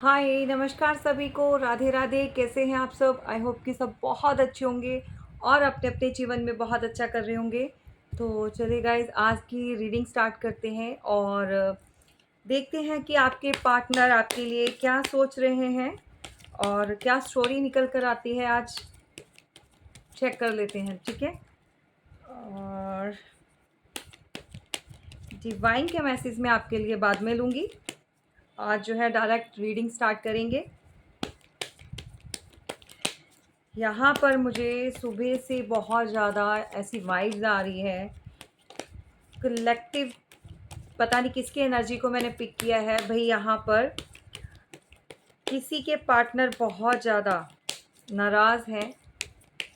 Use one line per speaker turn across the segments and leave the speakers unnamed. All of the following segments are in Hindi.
हाय नमस्कार सभी को, राधे राधे। कैसे हैं आप सब? आई होप कि सब बहुत अच्छे होंगे और अपने अपने जीवन में बहुत अच्छा कर रहे होंगे। तो चलिए गाइज, आज की रीडिंग स्टार्ट करते हैं और देखते हैं कि आपके पार्टनर आपके लिए क्या सोच रहे हैं और क्या स्टोरी निकल कर आती है। आज चेक कर लेते हैं, ठीक है। और डिवाइन के मैसेज में आपके लिए बाद में लूँगी। आज जो है डायरेक्ट रीडिंग स्टार्ट करेंगे। यहाँ पर मुझे सुबह से बहुत ज़्यादा ऐसी वाइब्स आ रही है। कलेक्टिव, पता नहीं किसकी एनर्जी को मैंने पिक किया है भाई। यहाँ पर किसी के पार्टनर बहुत ज़्यादा नाराज़ हैं,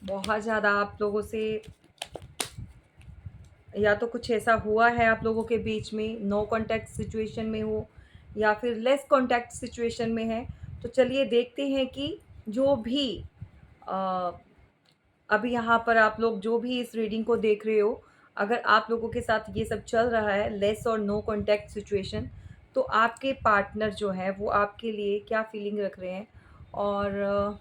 बहुत ज़्यादा आप लोगों से, या तो कुछ ऐसा हुआ है आप लोगों के बीच में, नो कांटेक्ट सिचुएशन में हो या फिर लेस कांटेक्ट सिचुएशन में है। तो चलिए देखते हैं कि जो भी अ, अभी यहाँ पर आप लोग जो भी इस रीडिंग को देख रहे हो, अगर आप लोगों के साथ ये सब चल रहा है, लेस और नो कांटेक्ट सिचुएशन, तो आपके पार्टनर जो है वो आपके लिए क्या फीलिंग रख रहे हैं। और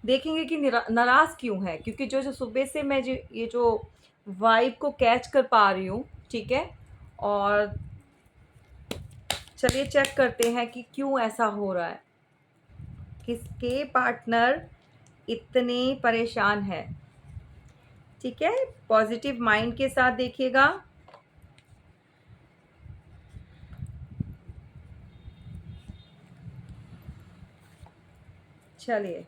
देखेंगे कि नाराज़ क्यों है, क्योंकि जो जो सुबह से मैं जो ये जो वाइब को कैच कर पा रही हूँ, ठीक है। और चलिए चेक करते हैं कि क्यों ऐसा हो रहा है, किसके पार्टनर इतने परेशान है। ठीक है, पॉजिटिव माइंड के साथ देखिएगा। चलिए,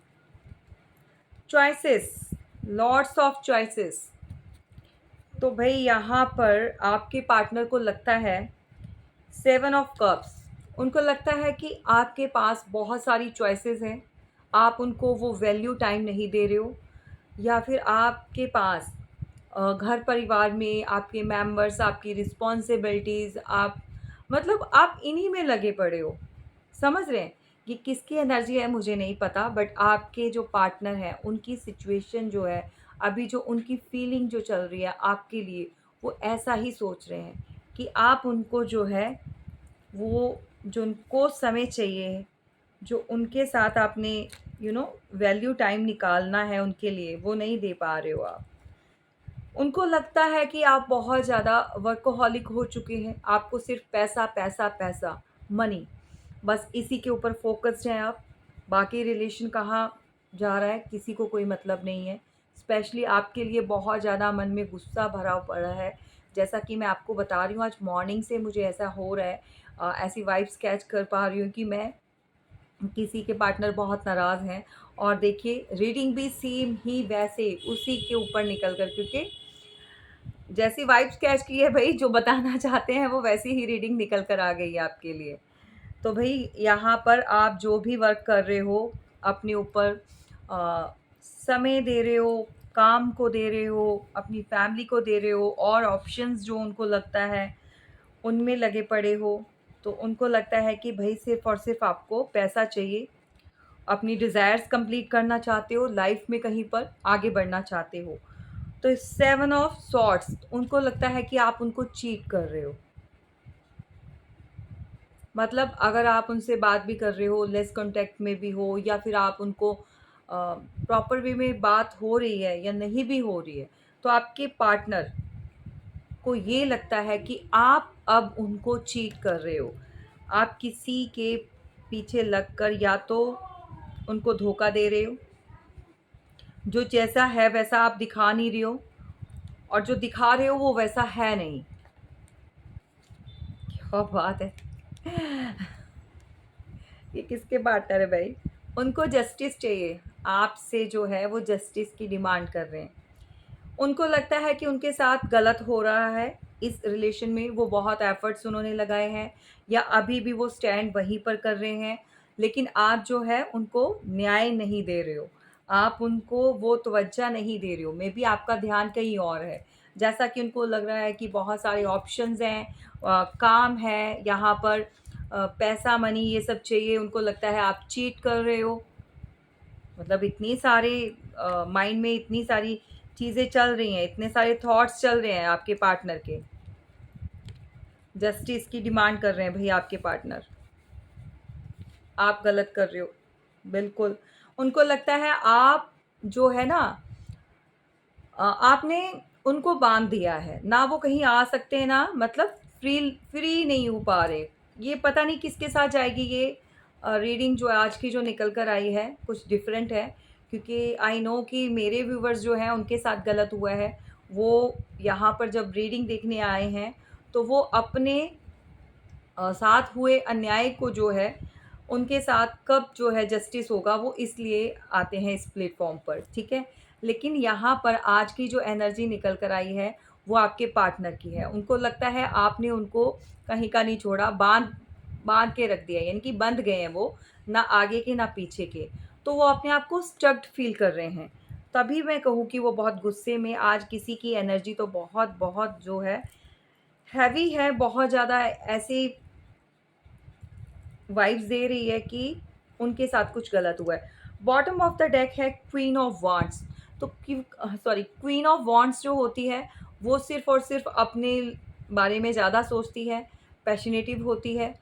चॉइसेस, लॉट्स ऑफ चॉइसेस। तो भाई यहाँ पर आपके पार्टनर को लगता है 7 ऑफ कप्स। उनको लगता है कि आपके पास बहुत सारी चॉइसेस हैं, आप उनको वो वैल्यू टाइम नहीं दे रहे हो, या फिर आपके पास घर परिवार में आपके मेंबर्स, आपकी रिस्पॉन्सिबिलिटीज़, आप मतलब आप इन्हीं में लगे पड़े हो। समझ रहे हैं? ये किसकी एनर्जी है मुझे नहीं पता, बट आपके जो पार्टनर हैं उनकी सिचुएशन जो है, अभी जो उनकी फीलिंग जो चल रही है आपके लिए, वो ऐसा ही सोच रहे हैं कि आप उनको जो है, वो जो उनको समय चाहिए, जो उनके साथ आपने वैल्यू टाइम निकालना है उनके लिए, वो नहीं दे पा रहे हो आप। उनको लगता है कि आप बहुत ज़्यादा वर्कोहॉलिक हो चुके हैं, आपको सिर्फ पैसा पैसा पैसा, मनी, बस इसी के ऊपर फोकस्ड हैं आप। बाकी रिलेशन कहाँ जा रहा है किसी को कोई मतलब नहीं है। स्पेशली आपके लिए बहुत ज़्यादा मन में गुस्सा भरा पड़ा है। जैसा कि मैं आपको बता रही हूँ, आज मॉर्निंग से मुझे ऐसा हो रहा है, ऐसी वाइब्स कैच कर पा रही हूँ कि मैं, किसी के पार्टनर बहुत नाराज़ हैं। और देखिए रीडिंग भी सेम ही वैसे उसी के ऊपर निकल कर, क्योंकि जैसी वाइब्स कैच की है भाई, जो बताना चाहते हैं वो वैसी ही रीडिंग निकल कर आ गई है आपके लिए। तो भाई यहाँ पर आप जो भी वर्क कर रहे हो, अपने ऊपर समय दे रहे हो, काम को दे रहे हो, अपनी फैमिली को दे रहे हो, और ऑप्शंस जो उनको लगता है उनमें लगे पड़े हो। तो उनको लगता है कि भाई सिर्फ़ और सिर्फ़ आपको पैसा चाहिए, अपनी डिज़ायर्स कंप्लीट करना चाहते हो, लाइफ में कहीं पर आगे बढ़ना चाहते हो। तो 7 ऑफ सॉर्ड्स, उनको लगता है कि आप उनको चीट कर रहे हो। मतलब अगर आप उनसे बात भी कर रहे हो, लेस कॉन्टैक्ट में भी हो, या फिर आप उनको प्रॉपर वे में बात हो रही है या नहीं भी हो रही है, तो आपके पार्टनर को ये लगता है कि आप अब उनको चीट कर रहे हो। आप किसी के पीछे लगकर या तो उनको धोखा दे रहे हो, जो जैसा है वैसा आप दिखा नहीं रहे हो, और जो दिखा रहे हो वो वैसा है नहीं। क्या बात है! ये किसके पार्टनर है भाई? उनको जस्टिस चाहिए, आपसे जो है वो जस्टिस की डिमांड कर रहे हैं। उनको लगता है कि उनके साथ गलत हो रहा है इस रिलेशन में, वो बहुत एफर्ट्स उन्होंने लगाए हैं, या अभी भी वो स्टैंड वहीं पर कर रहे हैं, लेकिन आप जो है उनको न्याय नहीं दे रहे हो, आप उनको वो तवज्जो नहीं दे रहे हो। मे बी आपका ध्यान कहीं और है। जैसा कि उनको लग रहा है कि बहुत सारे ऑप्शंस हैं, काम है यहाँ पर, पैसा मनी ये सब चाहिए, उनको लगता है आप चीट कर रहे हो। मतलब इतनी सारे माइंड में इतनी सारी चीज़ें चल रही हैं, इतने सारे थॉट्स चल रहे हैं आपके पार्टनर के। जस्टिस की डिमांड कर रहे हैं भई आपके पार्टनर। आप गलत कर रहे हो। बिल्कुल, उनको लगता है आप जो है ना आपने उनको बाँध दिया है, ना वो कहीं आ सकते हैं, ना मतलब फ्री नहीं हो पा रहे। ये पता नहीं किसके साथ जाएगी ये रीडिंग जो आज की जो निकल कर आई है, कुछ डिफरेंट है क्योंकि आई नो कि मेरे व्यूअर्स जो हैं उनके साथ गलत हुआ है। वो यहाँ पर जब रीडिंग देखने आए हैं, तो वो अपने साथ हुए अन्याय को जो है, उनके साथ कब जो है जस्टिस होगा वो इसलिए आते हैं इस प्लेटफ़ॉर्म पर, ठीक है? लेकिन यहाँ पर आज की जो एनर्जी निकल कर आई है, वो आपके पार्टनर की है। उनको लगता है आपने उनको कहीं का नहीं छोड़ा, बाँध के रख दिया, यानी कि बंध गए हैं वो, ना आगे के ना पीछे के। तो वो अपने आप को स्टक्ड फ़ील कर रहे हैं। तभी मैं कहूँ कि वो बहुत गुस्से में आज किसी की एनर्जी तो बहुत-बहुत जो है हैवी है, बहुत ज़्यादा ऐसी वाइब्स दे रही है कि उनके साथ कुछ गलत हुआ है। बॉटम ऑफ द डेक है क्वीन ऑफ वांड्स। तो क्वीन ऑफ वांड्स जो होती है वो सिर्फ़ और सिर्फ़ अपने बारे में ज़्यादा सोचती है, पैशनेटिव होती है,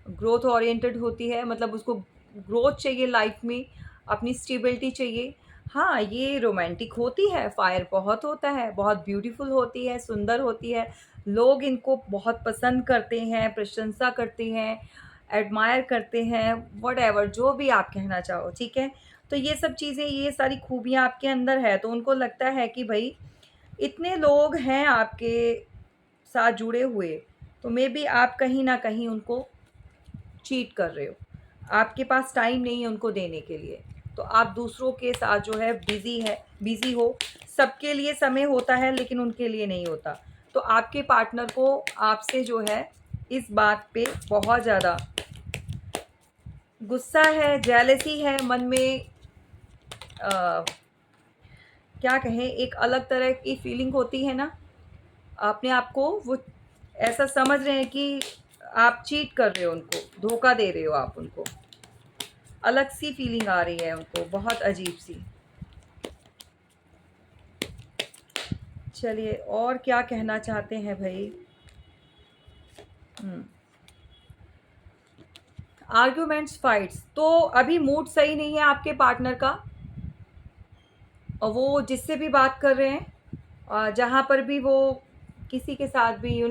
ग्रोथ ओरिएंटेड होती है, मतलब उसको ग्रोथ चाहिए लाइफ़ में, अपनी स्टेबिलिटी चाहिए। हाँ, ये रोमांटिक होती है, फायर बहुत होता है, बहुत ब्यूटीफुल होती है, सुंदर होती है। लोग इनको बहुत पसंद करते हैं, प्रशंसा करते हैं, एडमायर करते हैं, व्हाटएवर जो भी आप कहना चाहो, ठीक है? तो ये सब चीज़ें, ये सारी खूबियाँ आपके अंदर है, तो उनको लगता है कि भई इतने लोग हैं आपके साथ जुड़े हुए, तो मेबी आप कहीं न कहीं उनको चीट कर रहे हो। आपके पास टाइम नहीं है उनको देने के लिए, तो आप दूसरों के साथ जो है बिज़ी हो। सबके लिए समय होता है लेकिन उनके लिए नहीं होता। तो आपके पार्टनर को आपसे जो है इस बात पे बहुत ज़्यादा गुस्सा है, जेलसी है मन में, अ, क्या कहें, एक अलग तरह की फीलिंग होती है ना, अपने आप को वो ऐसा समझ रहे हैं कि आप चीट कर रहे हो उनको, धोखा दे रहे हो आप उनको। अलग सी फीलिंग आ रही है उनको, बहुत अजीब सी। चलिए और क्या कहना चाहते हैं भई? हुँ। आर्ग्यूमेंट्स, फाइट्स, तो अभी मूड सही नहीं है आपके पार्टनर का और वो जिससे भी बात कर रहे हैं, जहाँ पर भी वो किसी के साथ भी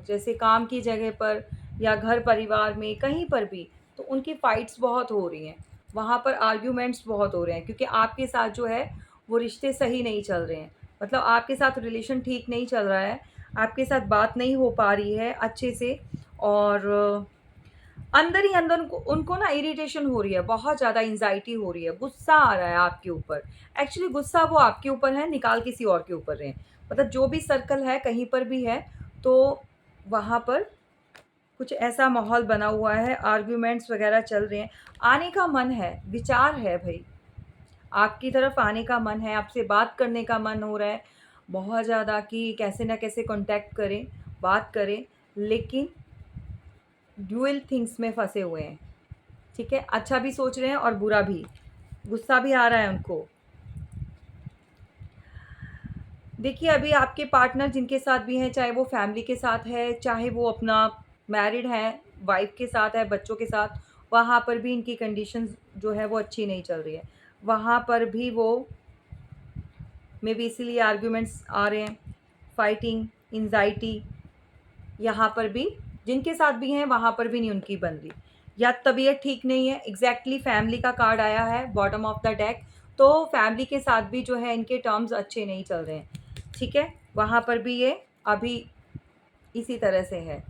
जैसे काम की जगह पर या घर परिवार में कहीं पर भी, तो उनकी फाइट्स बहुत हो रही हैं। वहाँ पर आर्ग्यूमेंट्स बहुत हो रहे हैं क्योंकि आपके साथ जो है वो रिश्ते सही नहीं चल रहे हैं। मतलब आपके साथ रिलेशन ठीक नहीं चल रहा है, आपके साथ बात नहीं हो पा रही है अच्छे से, और अंदर ही अंदर उनको उनको ना इरिटेशन हो रही है, बहुत ज़्यादा एंग्ज़ायटी हो रही है, गुस्सा आ रहा है आपके ऊपर। एक्चुअली गुस्सा वो आपके ऊपर है, निकाल किसी और के ऊपर रहे हैं। मतलब जो भी सर्कल है, कहीं पर भी है, तो वहाँ पर कुछ ऐसा माहौल बना हुआ है, आर्ग्यूमेंट्स वग़ैरह चल रहे हैं। आने का मन है, विचार है भई, आपकी तरफ आने का मन है, आपसे बात करने का मन हो रहा है, बहुत ज़्यादा कि कैसे न कैसे कॉन्टैक्ट करें, बात करें, लेकिन ड्यूअल थिंग्स में फँसे हुए हैं। ठीक है? अच्छा भी सोच रहे हैं और बुरा भी। गुस्सा भी आ रहा है उनको। देखिए, अभी आपके पार्टनर जिनके साथ भी हैं, चाहे वो फैमिली के साथ है, चाहे वो अपना मैरिड हैं, वाइफ़ के साथ है, बच्चों के साथ, वहाँ पर भी इनकी कंडीशंस जो है वो अच्छी नहीं चल रही है। वहाँ पर भी वो मेबी इसीलिए आर्ग्यूमेंट्स आ रहे हैं, फाइटिंग, एंग्ज़ायटी, यहाँ पर भी जिनके साथ भी हैं वहाँ पर भी नहीं उनकी बन रही, या तबीयत ठीक नहीं है। एग्जैक्टली फैमिली का कार्ड आया है बॉटम ऑफ द डेक, तो फैमिली के साथ भी जो है इनके टर्म्स अच्छे नहीं चल रहे हैं, ठीक है? वहाँ पर भी ये अभी इसी तरह से है।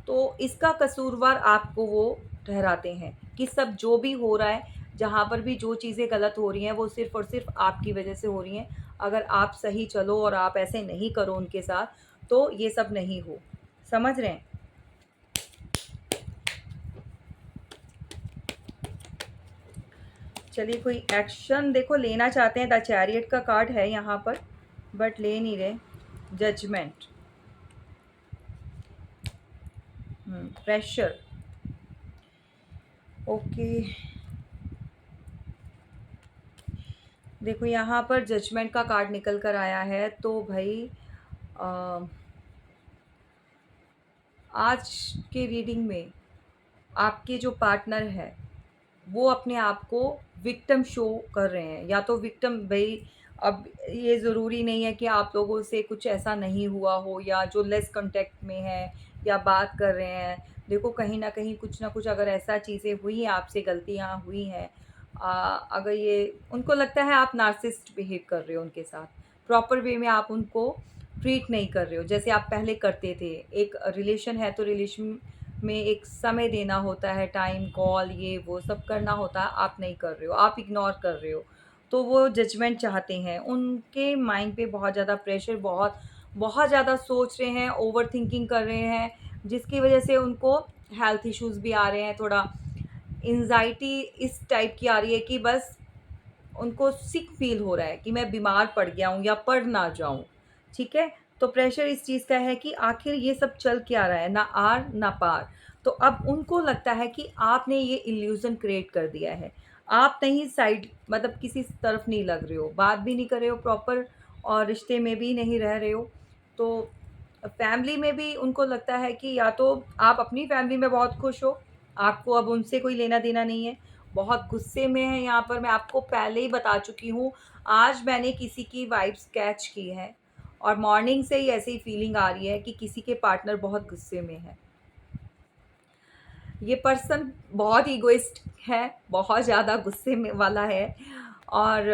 तो इसका कसूरवार आपको वो ठहराते हैं कि सब जो भी हो रहा है, जहाँ पर भी जो चीज़ें गलत हो रही हैं, वो सिर्फ़ और सिर्फ़ आपकी वजह से हो रही हैं। अगर आप सही चलो और आप ऐसे नहीं करो उनके साथ, तो ये सब नहीं हो। समझ रहे हैं? चलिए कोई एक्शन देखो लेना चाहते हैं, द चैरियट का कार्ड है यहाँ पर, बट ले नहीं रहे। Judgement, pressure, okay. देखो यहाँ पर जजमेंट का कार्ड निकल कर आया है, तो भाई अ, आज के रीडिंग में आपके जो पार्टनर है वो अपने आप को विक्टिम शो कर रहे हैं, या तो विक्टिम भाई, अब ये ज़रूरी नहीं है कि आप लोगों से कुछ ऐसा नहीं हुआ हो या जो लेस कांटेक्ट में है या बात कर रहे हैं। देखो कहीं न कहीं कुछ ना कुछ अगर ऐसा चीज़ें हुई हैं, आपसे गलतियाँ हुई हैं, अगर ये उनको लगता है आप नार्सिसिस्ट बिहेव कर रहे हो उनके साथ, प्रॉपर वे में आप उनको ट्रीट नहीं कर रहे हो जैसे आप पहले करते थे। एक रिलेशन है तो रिलेशन में एक समय देना होता है, टाइम, कॉल, ये वो सब करना होता है, आप नहीं कर रहे हो, आप इग्नोर कर रहे हो। तो वो जजमेंट चाहते हैं, उनके माइंड पे बहुत ज़्यादा प्रेशर, बहुत बहुत ज़्यादा सोच रहे हैं, ओवरथिंकिंग कर रहे हैं, जिसकी वजह से उनको हेल्थ इश्यूज़ भी आ रहे हैं, थोड़ा एंग्ज़ायटी इस टाइप की आ रही है कि बस उनको सिक फ़ील हो रहा है कि मैं बीमार पड़ गया हूँ या पड़ ना जाऊँ, ठीक है? तो प्रेशर इस चीज़ का है कि आखिर ये सब चल क्या रहा है, ना आर ना पार। तो अब उनको लगता है कि आपने ये इल्यूज़न क्रिएट कर दिया है। आप नहीं साइड, मतलब किसी तरफ नहीं लग रहे हो, बात भी नहीं कर रहे हो प्रॉपर, और रिश्ते में भी नहीं रह रहे हो। तो फैमिली में भी उनको लगता है कि या तो आप अपनी फैमिली में बहुत खुश हो, आपको अब उनसे कोई लेना-देना नहीं है, बहुत गुस्से में हैं यहाँ पर। मैं आपको पहले ही बता चुकी हूँ, आज मैंने किसी की वाइब्स कैच की है और मॉर्निंग से ही ऐसी फीलिंग आ रही है कि किसी के पार्टनर बहुत गुस्से में है। ये पर्सन बहुत ईगोइस्ट है, बहुत ज़्यादा गुस्से में वाला है, और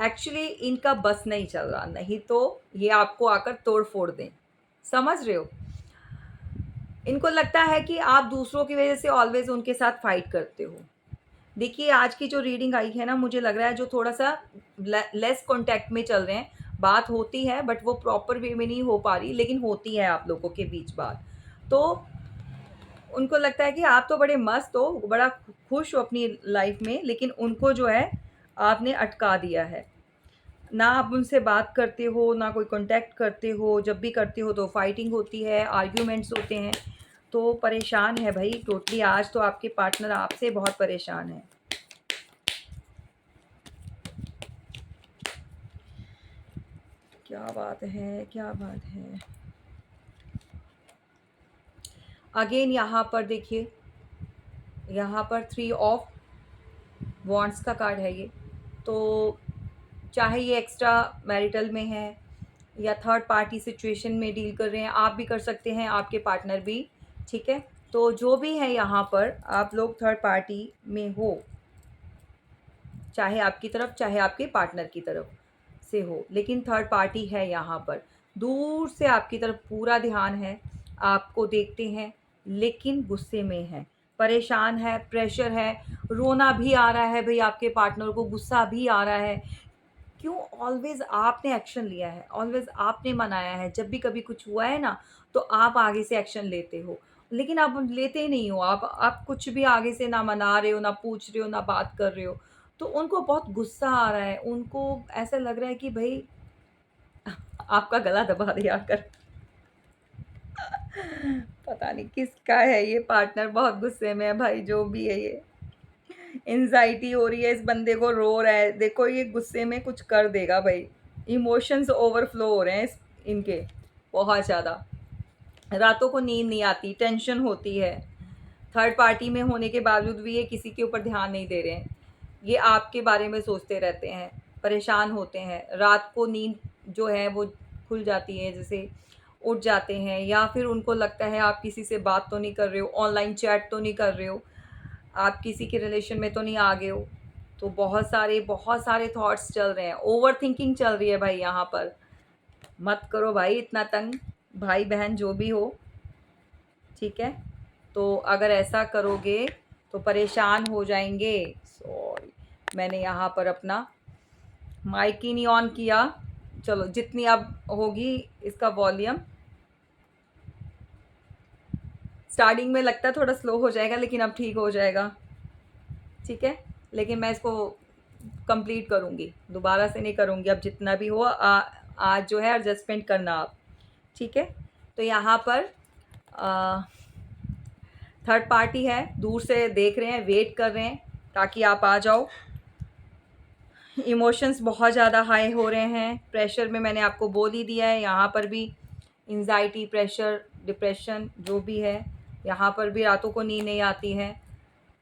एक्चुअली इनका बस नहीं चल रहा, नहीं तो ये आपको आकर तोड़-फोड़ दें। समझ रहे हो? इनको लगता है कि आप दूसरों की वज़ह से ऑलवेज़ उनके साथ फाइट करते हो। देखिए, आज की जो रीडिंग आई है ना, मुझे लग रहा है जो थोड़ा-सा लेस कॉन्टैक्ट में चल रहे हैं, बात होती है बट वो प्रॉपर वे में नहीं हो पा रही, लेकिन होती है आप लोगों के बीच बात। तो उनको लगता है कि आप तो बड़े मस्त हो, बड़ा खुश हो अपनी लाइफ़ में, लेकिन उनको जो है आपने अटका दिया है। ना आप उनसे बात करते हो, ना कोई कॉन्टैक्ट करते हो, जब भी करते हो तो फाइटिंग होती है, आर्ग्यूमेंट्स होते हैं। तो परेशान है भई टोटली, आज तो आपके पार्टनर आपसे बहुत परेशान है। क्या बात है, क्या बात है! अगेन यहाँ पर देखिए, यहाँ पर 3 ऑफ वॉन्ड्स का कार्ड है ये। तो चाहे ये एक्स्ट्रा मैरिटल में है या थर्ड पार्टी सिचुएशन में डील कर रहे हैं, आप भी कर सकते हैं, आपके पार्टनर भी, ठीक है? तो जो भी है यहाँ पर, आप लोग थर्ड पार्टी में हो, चाहे आपकी तरफ, चाहे आपके पार्टनर की तरफ से हो, लेकिन थर्ड पार्टी है यहाँ पर। दूर से आपकी तरफ पूरा ध्यान है, आपको देखते हैं, लेकिन गुस्से में हैं, परेशान है, प्रेशर है, रोना भी आ रहा है भई आपके पार्टनर को, गुस्सा भी आ रहा है। क्यों? ऑलवेज़ आपने एक्शन लिया है, ऑलवेज़ आपने मनाया है। जब भी कभी कुछ हुआ है ना, तो आप आगे से एक्शन लेते हो। लेकिन अब लेते ही नहीं हो, आप कुछ भी आगे से ना मना रहे हो, ना पूछ रहे हो, ना बात कर रहे हो। तो उनको बहुत गुस्सा आ रहा है, उनको ऐसा लग रहा है कि भई आपका गला दबा दे आकर। पता नहीं किसका है ये पार्टनर, बहुत गुस्से में है भाई, जो भी है ये। एंग्ज़ायटी हो रही है, इस बंदे को रो रहा है। देखो ये गुस्से में कुछ कर देगा भई। इमोशंस ओवरफ्लो हो रहे हैं इनके, बहुत ज़्यादा। रातों को नींद नहीं आती, टेंशन होती है। थर्ड पार्टी में होने के बावजूद भी ये किसी के ऊपर ध्यान नहीं दे रहे हैं। ये आपके बारे में सोचते रहते हैं, परेशान होते हैं। रात को नींद जो है वो खुल जाती है, जैसे उठ जाते हैं, या फिर उनको लगता है आप किसी से बात तो नहीं कर रहे हो, ऑनलाइन चैट तो नहीं कर रहे हो, आप किसी के रिलेशन में तो नहीं आ गए हो। तो बहुत सारे थॉट्स चल रहे हैं, ओवरथिंकिंग चल रही है भाई यहाँ पर। मत करो भाई इतना तंग, भाई-बहन जो भी हो, ठीक है? तो अगर ऐसा करोगे तो परेशान हो जाएँगे। सॉरी, मैंने यहाँ पर अपना माइक ही नहीं ऑन किया। चलो जितनी अब होगी इसका वॉल्यूम, स्टार्टिंग में लगता है थोड़ा स्लो हो जाएगा, लेकिन अब ठीक हो जाएगा, ठीक है? लेकिन मैं इसको कंप्लीट करूँगी, दोबारा से नहीं करूँगी। अब जितना भी हो आज जो है एडजस्टमेंट करना आप, ठीक है? तो यहाँ पर अ, थर्ड पार्टी है, दूर से देख रहे हैं, वेट कर रहे हैं ताकि आप आ जाओ। इमोशंस बहुत ज़्यादा हाई हो रहे हैं, प्रेशर में मैंने आपको बोल ही दिया है, यहाँ पर भी एंग्ज़ायटी, प्रेशर, डिप्रेशन जो भी है, यहाँ पर भी रातों को नींद नहीं आती है,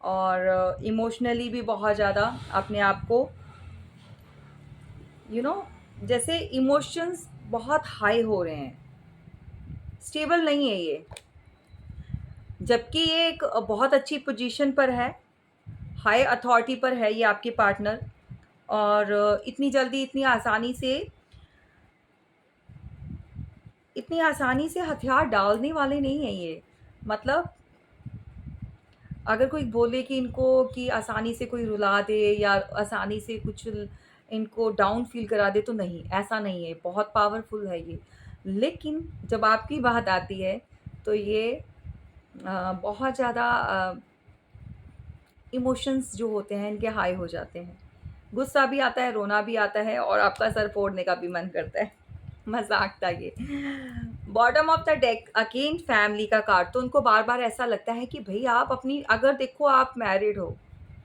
और इमोशनली भी बहुत ज़्यादा अपने आप को यू नो जैसे इमोशंस बहुत हाई हो रहे हैं, स्टेबल नहीं है ये। जबकि ये एक बहुत अच्छी पोजीशन पर है, हाई अथॉरिटी पर है ये आपके पार्टनर, और इतनी आसानी से हथियार डालने वाले नहीं हैं ये। मतलब अगर कोई बोले कि इनको कि आसानी से कोई रुला दे या आसानी से कुछ इनको डाउन फ़ील करा दे, तो नहीं, ऐसा नहीं है, बहुत पावरफुल है ये। लेकिन जब आपकी बात आती है तो ये बहुत ज़्यादा इमोशंस जो होते हैं इनके हाई हो जाते हैं। गुस्सा भी आता है, रोना भी आता है, और आपका सर फोड़ने का भी मन करता है। मज़ाक था ये। Bottom of the deck again family का कार्ड, तो उनको बार-बार ऐसा लगता है कि भई आप अपनी, अगर देखो आप मैरिड हो,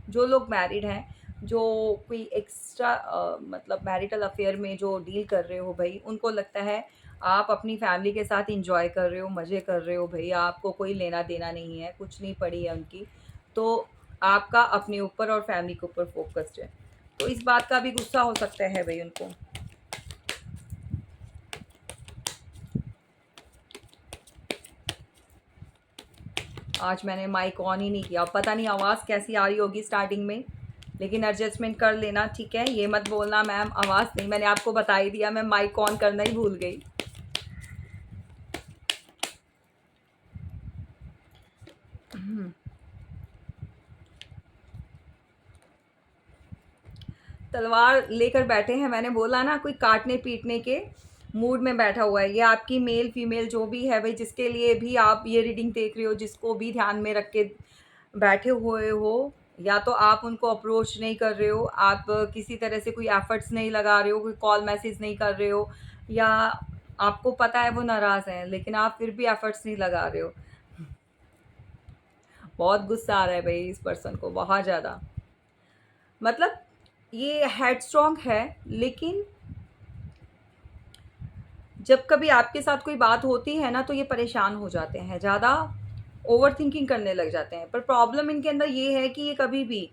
जो लोग मैरिड हैं, जो कोई एक्स्ट्रा मतलब मैरिटल अफ़ेयर में जो डील कर रहे हो भई, उनको लगता है आप अपनी फैमिली के साथ एन्जॉय कर रहे हो, मज़े कर रहे हो भई, आपको कोई लेना-देना नहीं है, कुछ नहीं पड़ी है उनकी। तो आपका अपने ऊपर और फैमिली के ऊपर फ़ोकस्ड है। तो इस बात का भी गुस्सा हो सकता है भई उनको। आज मैंने माइक ऑन ही नहीं किया, पता नहीं आवाज़ कैसी आ रही होगी स्टार्टिंग में, लेकिन एडजस्टमेंट कर लेना, ठीक है? ये मत बोलना मैम आवाज़ नहीं, मैंने आपको बता ही दिया, मैं माइक ऑन करना ही भूल गई। तलवार लेकर बैठे हैं, मैंने बोला ना, कोई काटने पीटने के मूड में बैठा हुआ है। ये आपकी मेल फीमेल जो भी है भाई, जिसके लिए भी आप ये रीडिंग देख रहे हो, जिसको भी ध्यान में रख के बैठे हुए हो, या तो आप उनको अप्रोच नहीं कर रहे हो, आप किसी तरह से कोई एफर्ट्स नहीं लगा रहे हो, कोई कॉल मैसेज नहीं कर रहे हो, या आपको पता है वो नाराज़ हैं लेकिन आप फिर भी एफर्ट्स नहीं लगा रहे हो। बहुत गुस्सा आ रहा है भाई इस पर्सन को, बहुत ज़्यादा। मतलब ये हेडस्ट्रॉन्ग है, लेकिन जब कभी आपके साथ कोई बात होती है ना, तो ये परेशान हो जाते हैं, ज़्यादा ओवरथिंकिंग करने लग जाते हैं। पर प्रॉब्लम इनके अंदर ये है कि ये कभी भी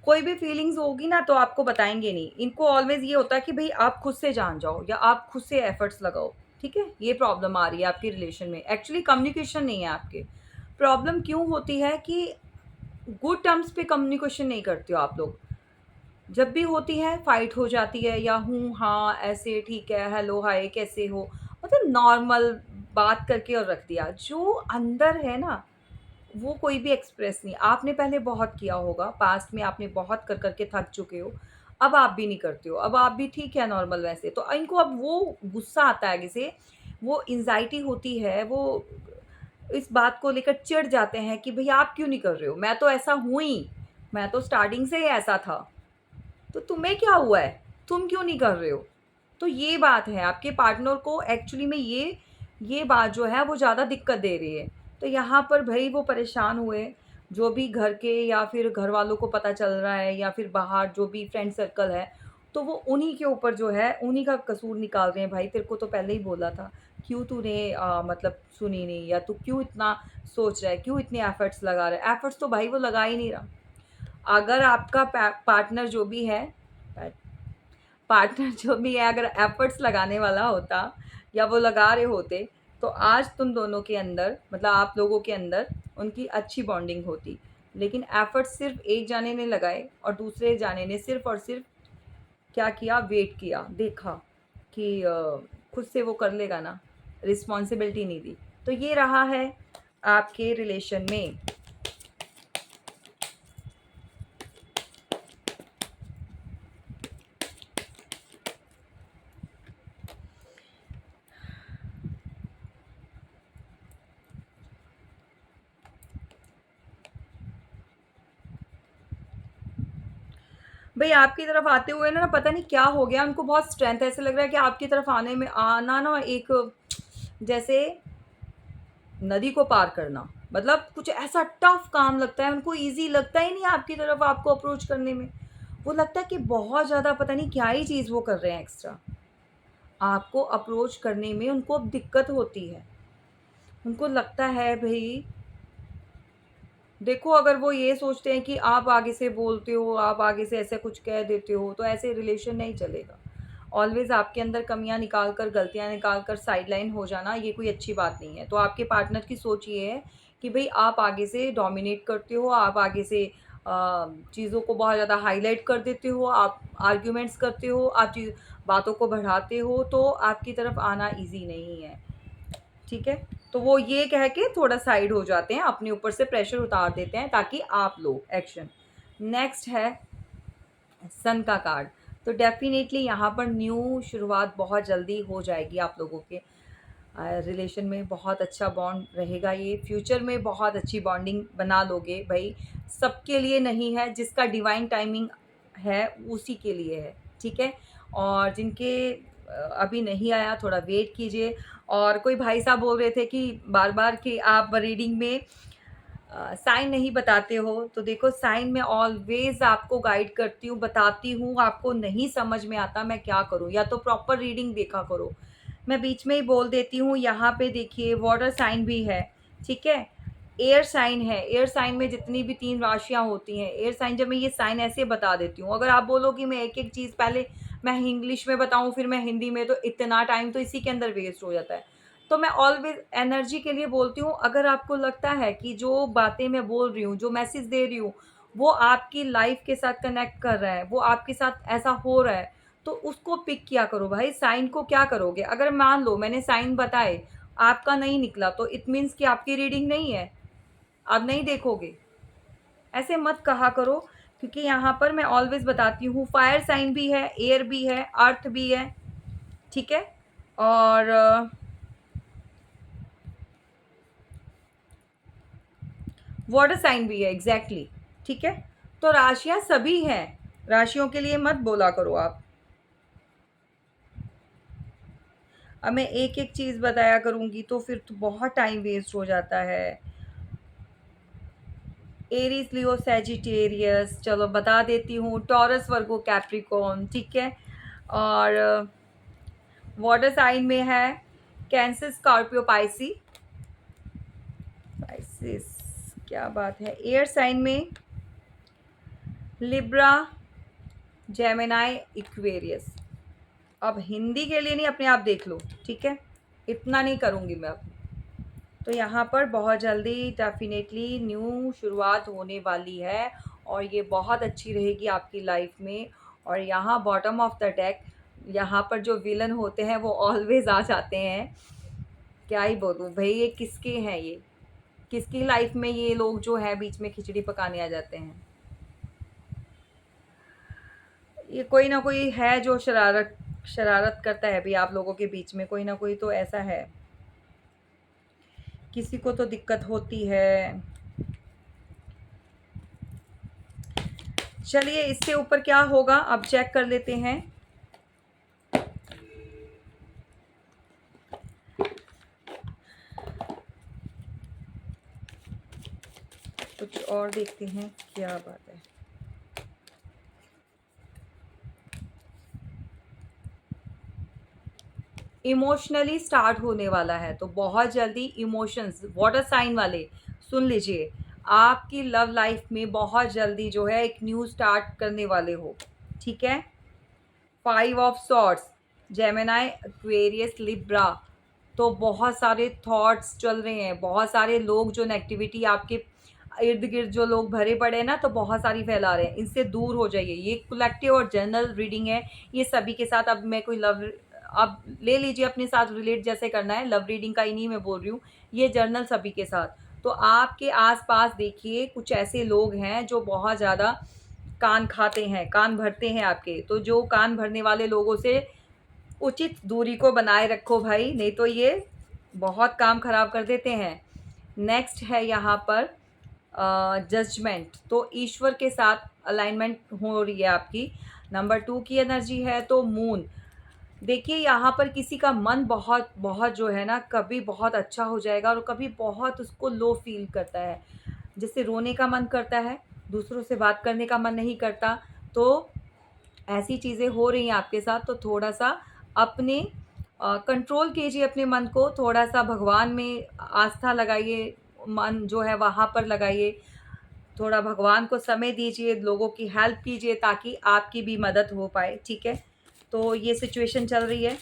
कोई भी फीलिंग्स होगी ना तो आपको बताएँगे नहीं। इनको ऑलवेज़ ये होता है कि भई आप खुद से जान जाओ या आप खुद से एफर्ट्स लगाओ, ठीक है? ये प्रॉब्लम आ रही है आपके रिलेशन में। एक्चुअली कम्युनिकेशन नहीं है आपके। प्रॉब्लम क्यों होती है कि गुड टर्म्स पे कम्युनिकेशन नहीं करते हो आप लोग। जब भी होती है फाइट हो जाती है, या हूँ, हाँ, ऐसे ठीक है, हेलो, हाय, कैसे हो? मतलब नॉर्मल बात करके और रख दिया। जो अंदर है ना, वो कोई भी एक्सप्रेस नहीं। आपने पहले बहुत किया होगा, पास्ट में आपने बहुत कर के थक चुके हो। अब आप भी नहीं करते हो, अब आप भी ठीक है नॉर्मल वैसे। तो इनको अब वो गुस्सा आता है आगे से, वो एंग्ज़ायटी होती है, वो इस बात को लेकर चिढ़ जाते हैं कि भई आप क्यों नहीं कर रहे हो? मैं तो ऐसा हूँ ही, मैं तो स्टार्टिंग से ही ऐसा था। तो तुम्हें क्या हुआ है? तुम क्यों नहीं कर रहे हो? तो ये बात है, आपके पार्टनर को एक्चुअली में ये बात जो है वो ज़्यादा दिक्कत दे रही है। तो यहाँ पर भई वो परेशान हुए, जो भी घर के या फिर घरवालों को पता चल रहा है, या फिर बाहर जो भी फ्रेंड सर्कल है, तो वो उन्हीं के ऊपर जो है, उन्हीं का कसूर निकाल रहे हैं। भाई तेरे को तो पहले ही बोला था, क्यों तूने मतलब सुनी नहीं, या तू क्यों इतना सोच रहा है, क्यों इतने एफर्ट्स लगा रहा है? एफर्ट्स तो भाई वो लगा ही नहीं रहा। अगर आपका पार्टनर जो भी है, पार्टनर जो भी है, अगर एफर्ट्स लगाने वाला होता या वो लगा रहे होते, तो आज तुम दोनों के अंदर, मतलब आप लोगों के अंदर उनकी अच्छी बॉन्डिंग होती। लेकिन एफर्ट्स सिर्फ एक जाने ने लगाए और दूसरे जाने ने सिर्फ और सिर्फ क्या किया, वेट किया, देखा कि खुद से वो कर लेगा ना, रिस्पॉन्सिबिलिटी नहीं दी। तो ये रहा है आपके रिलेशन में। भई आपकी तरफ आते हुए ना पता नहीं क्या हो गया, उनको बहुत स्ट्रेंथ है, ऐसा लग रहा है कि आपकी तरफ आना ना एक जैसे नदी को पार करना, मतलब कुछ ऐसा टफ काम लगता है उनको, ईज़ी लगता ही नहीं है आपकी तरफ आपको अप्रोच करने में। वो लगता है कि बहुत ज़्यादा पता नहीं क्या ही चीज़ वो कर रहे हैं एक्स्ट्रा। आपको अप्रोच करने में उनको अब दिक्कत होती है। उनको लगता है भई, देखो अगर वो ये सोचते हैं कि आप आगे से बोलते हो, आप आगे से ऐसा कुछ कह देते हो, तो ऐसे रिलेशन नहीं चलेगा। ऑलवेज़ आपके अंदर कमियाँ निकाल कर, गलतियाँ निकाल कर साइडलाइन हो जाना, ये कोई अच्छी बात नहीं है। तो आपके पार्टनर की सोच ये है कि भई आप आगे से डोमिनेट करते हो, आप आगे से चीज़ों को बहुत ज़्यादा हाइलाइट कर देते हो, आप आर्ग्यूमेंट्स करते हो, आप बातों को बढ़ाते हो, तो आपकी तरफ आना ईज़ी नहीं है। ठीक है? तो वो ये कह के थोड़ा साइड हो जाते हैं, अपने ऊपर से प्रेशर उतार देते हैं ताकि आप लो एक्शन। नेक्स्ट है सन का कार्ड। तो डेफ़िनेटली यहाँ पर न्यू शुरुआत बहुत जल्दी हो जाएगी आप लोगों के रिलेशन में। बहुत अच्छा बॉन्ड रहेगा ये, फ्यूचर में बहुत अच्छी बॉन्डिंग बना लोगे भई। सबके लिए नहीं है, जिसका डिवाइन टाइमिंग है उसी के लिए है, ठीक है? और जिनके अभी नहीं आया थोड़ा वेट कीजिए। और कोई भाई साहब बोल रहे थे कि बार-बार कि आप रीडिंग में साइन नहीं बताते हो, तो देखो साइन मैं ऑलवेज़ आपको गाइड करती हूँ, बताती हूँ, आपको नहीं समझ में आता मैं क्या करूँ? या तो प्रॉपर रीडिंग देखा करो। मैं बीच में ही बोल देती हूँ, यहाँ पे देखिए वाटर साइन भी है, ठीक है? एयर साइन है, एयर साइन में जितनी भी 3 राशियाँ होती हैं, एयर साइन जब मैं ये साइन ऐसे बता देती हूँ। अगर आप बोलो कि मैं एक-एक चीज़ पहले मैं इंग्लिश में बताऊँ, फिर मैं हिंदी में, तो इतना टाइम तो इसी के अंदर वेस्ट हो जाता है। तो मैं ऑलवेज़ एनर्जी के लिए बोलती हूँ, अगर आपको लगता है कि जो बातें मैं बोल रही हूँ, जो मैसेज दे रही हूँ, वो आपकी लाइफ़ के साथ कनेक्ट कर रहा है, वो आपके साथ ऐसा हो रहा है, तो उसको पिक किया करो भाई। साइन को क्या करोगे? अगर मान लो मैंने साइन बताए, आपका नहीं निकला, तो इट मीन्स कि आपकी रीडिंग नहीं है, आप नहीं देखोगे। ऐसे मत कहा करो, क्योंकि यहाँ पर मैं ऑलवेज़ बताती हूँ फायर साइन भी है, एयर भी है, अर्थ भी है, ठीक है? और वाटर साइन भी है, एग्ज़ैक्टली, ठीक है? तो राशियाँ सभी हैं, राशियों के लिए मत बोला करो आप। अब मैं एक-एक चीज़ बताया करूँगी तो फिर तो बहुत टाइम वेस्ट हो जाता है। एरीज़, लियो, सैजिटेरियस, चलो बता देती हूँ, टॉरस, वर्गो, कैप्रिकॉर्न, ठीक है? और वाटर साइन में है कैंसर, स्कॉर्पियो, पाइसिस, क्या बात है। एयर साइन में लिब्रा, जेमिनी, एक्वेरियस। अब हिंदी के लिए नहीं, अपने आप देख लो, ठीक है? इतना नहीं करूँगी मैं अब। तो यहाँ पर बहुत जल्दी डेफ़िनेटली न्यू शुरुआत होने वाली है और ये बहुत अच्छी रहेगी आपकी लाइफ़ में। और यहाँ बॉटम ऑफ़ द डेक, यहाँ पर जो विलन होते हैं वो ऑलवेज़ आ जाते हैं। क्या ही बोलूँ भई, ये किसके हैं ये? किसकी लाइफ़ में ये लोग जो हैं बीच में खिचड़ी पकाने आ जाते हैं? ये कोई ना कोई है जो शरारत शरारत करता है भई, आप लोगों के बीच में कोई ना कोई तो ऐसा है। किसी को तो दिक्कत होती है। चलिए इससे ऊपर क्या होगा अब चेक कर लेते हैं। कुछ और देखते हैं क्या बात है। इमोशनली स्टार्ट होने वाला है, तो बहुत जल्दी इमोशंस, वाटर साइन वाले सुन लीजिए, आपकी लव लाइफ में बहुत जल्दी जो है एक न्यू स्टार्ट करने वाले हो, ठीक है? 5 of swords, Gemini, Aquarius, Libra. तो बहुत सारे थॉट्स चल रहे हैं, बहुत सारे लोग जो नेगेटिविटी आपके इर्द-गिर्द जो लोग भरे पड़े हैं ना, तो बहुत सारी फैला रहे हैं, इनसे दूर हो जाइए। ये कलेक्टिव और जनरल रीडिंग है, ये सभी के साथ। अब मैं कोई लव, आप ले लीजिए अपने साथ रिलेट जैसे करना है, लव रीडिंग का ही नहीं मैं बोल रही हूँ, ये जर्नल सभी के साथ। तो आपके आस-पास देखिए कुछ ऐसे लोग हैं जो बहुत ज़्यादा कान खाते हैं, कान भरते हैं आपके, तो जो कान भरने वाले लोगों से उचित दूरी को बनाए रखो भाई, नहीं तो ये बहुत काम खराब कर देते हैं। नेक्स्ट है यहाँ पर जजमेंट, तो ईश्वर के साथ अलाइनमेंट हो रही है आपकी। नंबर 2 की एनर्जी है तो मून। देखिए यहाँ पर किसी का मन बहुत बहुत जो है ना, कभी बहुत अच्छा हो जाएगा और कभी बहुत उसको लो फ़ील करता है। जैसे रोने का मन करता है, दूसरों से बात करने का मन नहीं करता। तो ऐसी चीज़ें हो रही हैं आपके साथ, तो थोड़ा-सा अपने कंट्रोल कीजिए अपने मन को, थोड़ा-सा भगवान में आस्था लगाइए, मन जो है वहाँ पर लगाइए। थोड़ा भगवान को समय दीजिए, लोगों की हेल्प कीजिए ताकि आपकी भी मदद हो पाए, ठीक है? तो ये सिचुएशन चल रही है।